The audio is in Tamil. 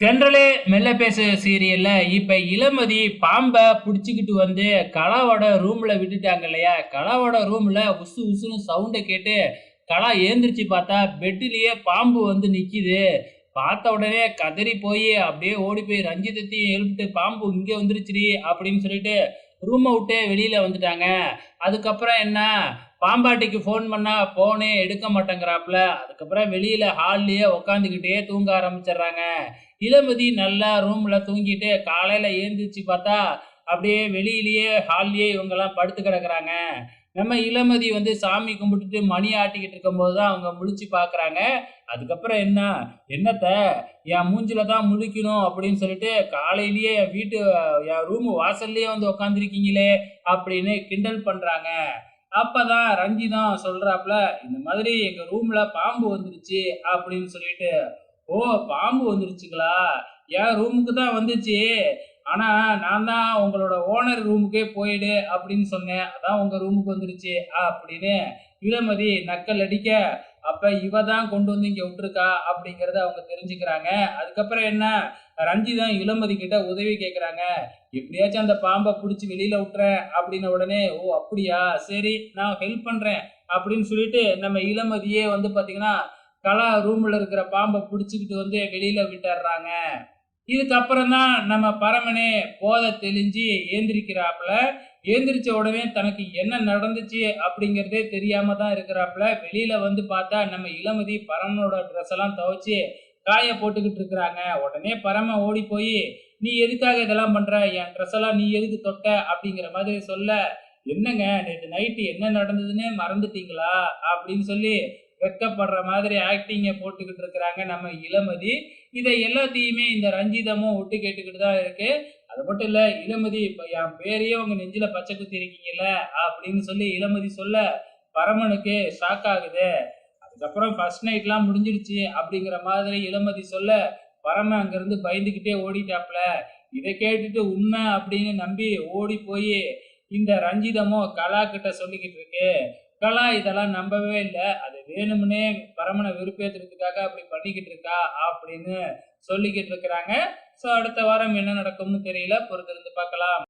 தென்றலே மெல்ல பேசு சீரியல்ல இப்ப இளமதி பாம்ப புடிச்சுக்கிட்டு வந்து கலாவோட ரூம்ல விட்டுட்டாங்க இல்லையா? கலாவோட ரூம்ல உசு உசுன்னு சவுண்ட கேட்டு கலா ஏந்திரிச்சு பார்த்தா பெட்டுலயே பாம்பு வந்து நிக்குது. பார்த்த உடனே கதறி போய் அப்படியே ஓடி போய் ரஞ்சிதத்தையும் எழுப்பிட்டு பாம்பு இங்க வந்துருச்சுடி அப்படின்னு சொல்லிட்டு ரூம விட்டே வெளியில வந்துட்டாங்க. அதுக்கப்புறம் என்ன பாம்பாட்டிக்கு ஃபோன் பண்ணா ஃபோனே எடுக்க மாட்டேங்கிறாப்புல. அதுக்கப்புறம் வெளியில ஹால்லயே உட்காந்துக்கிட்டே தூங்க ஆரம்பிச்சுடுறாங்க. இளமதி நல்லா ரூம்ல தூங்கிட்டு காலையில ஏந்திரிச்சு பார்த்தா, அப்படியே வெளியிலேயே ஹால்லயே இவங்கலாம் படுத்து கிடக்குறாங்க. நம்ம இளமதி வந்து சாமி கும்பிட்டுட்டு மணி ஆட்டிக்கிட்டு இருக்கும்போது தான் அவங்க முழிச்சு பார்க்குறாங்க. அதுக்கப்புறம் என்ன, "என்னத்த என் மூஞ்சில தான் முழிக்கணும் அப்படின்னு சொல்லிட்டு காலையிலேயே என் ரூம் வாசல்லயே வந்து உட்காந்துருக்கீங்களே" அப்படின்னு கிண்டல் பண்றாங்க. அப்பதான் ரஞ்சிதம் சொல்றாப்புல, "இந்த மாதிரி எங்க ரூம்ல பாம்பு வந்துருச்சு" அப்படின்னு சொல்லிட்டு. "ஓ! பாம்பு வந்துருச்சுங்களா? என் ரூமுக்கு தான் வந்துச்சு. ஆனா, நான் தான் உங்களோட ஓனர் ரூமுக்கே போயிடு அப்படின்னு சொன்னேன். அதான் உங்க ரூமுக்கு வந்துருச்சு" அப்படின்னு இளமதி நக்கல் அடிக்க, அப்ப இவ தான் கொண்டு வந்து இங்க விட்டுருக்கா அப்படிங்கிறத அவங்க தெரிஞ்சுக்கிறாங்க. அதுக்கப்புறம் என்ன, ரஞ்சிதம் இளமதி கிட்ட உதவி கேட்குறாங்க. "எப்படியாச்சும் அந்த பாம்ப புடிச்சு வெளியில விட்டுறேன்" அப்படின்ன உடனே, "ஓ! அப்படியா? சரி நான் ஹெல்ப் பண்றேன்" அப்படின்னு சொல்லிட்டு நம்ம இளமதியே வந்து பார்த்தீங்கன்னா, கலா ரூம்ல இருக்கிற பாம்ப புடிச்சுக்கிட்டு வந்து வெளியில விட்டுர்றாங்க. இதுக்கப்புறம் தான் நம்ம பரமனே போதை தெளிஞ்சு ஏந்திரிக்கிறாப்புல. ஏந்திரிச்ச உடனே தனக்கு என்ன நடந்துச்சு அப்படிங்கிறதே தெரியாம தான் இருக்கிறாப்புல. வெளியில வந்து பார்த்தா நம்ம இளமதி பரமனோட ட்ரெஸ் எல்லாம் துவைச்சு காய போட்டுக்கிட்டு இருக்கிறாங்க. உடனே பரமன் ஓடி போய், "நீ எதுக்காக இதெல்லாம் பண்ற? என் ட்ரெஸ் எல்லாம் நீ எதுக்கு தொட்ட?" அப்படிங்கிற மாதிரி சொல்ல, "என்னங்க நேத்து நைட்டு என்ன நடந்ததுன்னே மறந்துட்டீங்களா?" அப்படின்னு சொல்லி வெட்கப்படுற மாதிரி ஆக்டிங்க போட்டுக்கிட்டு இருக்கிறாங்க நம்ம இளமதி. இதை எல்லாத்தையுமே இந்த ரஞ்சிதமும் ஒட்டு கேட்டுக்கிட்டு தான் இருக்கு. அது மட்டும் இல்ல, "இளமதி இப்ப என் பேரையே உங்க நெஞ்சில பச்சை குத்தி இருக்கீங்கல்ல" அப்படின்னு சொல்லி இளமதி சொல்ல, பரமனுக்கு ஷாக் ஆகுது. அதுக்கப்புறம் ஃபர்ஸ்ட் நைட்லாம் முடிஞ்சிடுச்சு அப்படிங்கிற மாதிரி இளமதி சொல்ல, பரமன் அங்கிருந்து பயந்துகிட்டே ஓடிட்டாப்ல. இத கேட்டுட்டு உண்மை அப்படின்னு நம்பி ஓடி போய் இந்த ரஞ்சிதமும் கலா கிட்ட சொல்லிக்கிட்டு இருக்கு. கலா இதெல்லாம் நம்பவே இல்ல. அது வேணும்னே பரமன வெறுப்பேத்துறதுக்காக அப்படி பண்ணிக்கிட்டு இருக்கா அப்படின்னு சொல்லிக்கிட்டு இருக்கிறாங்க. ஸோ அடுத்த வாரம் என்ன நடக்கும்னு தெரியல. பொறுத்திருந்து பார்க்கலாம்.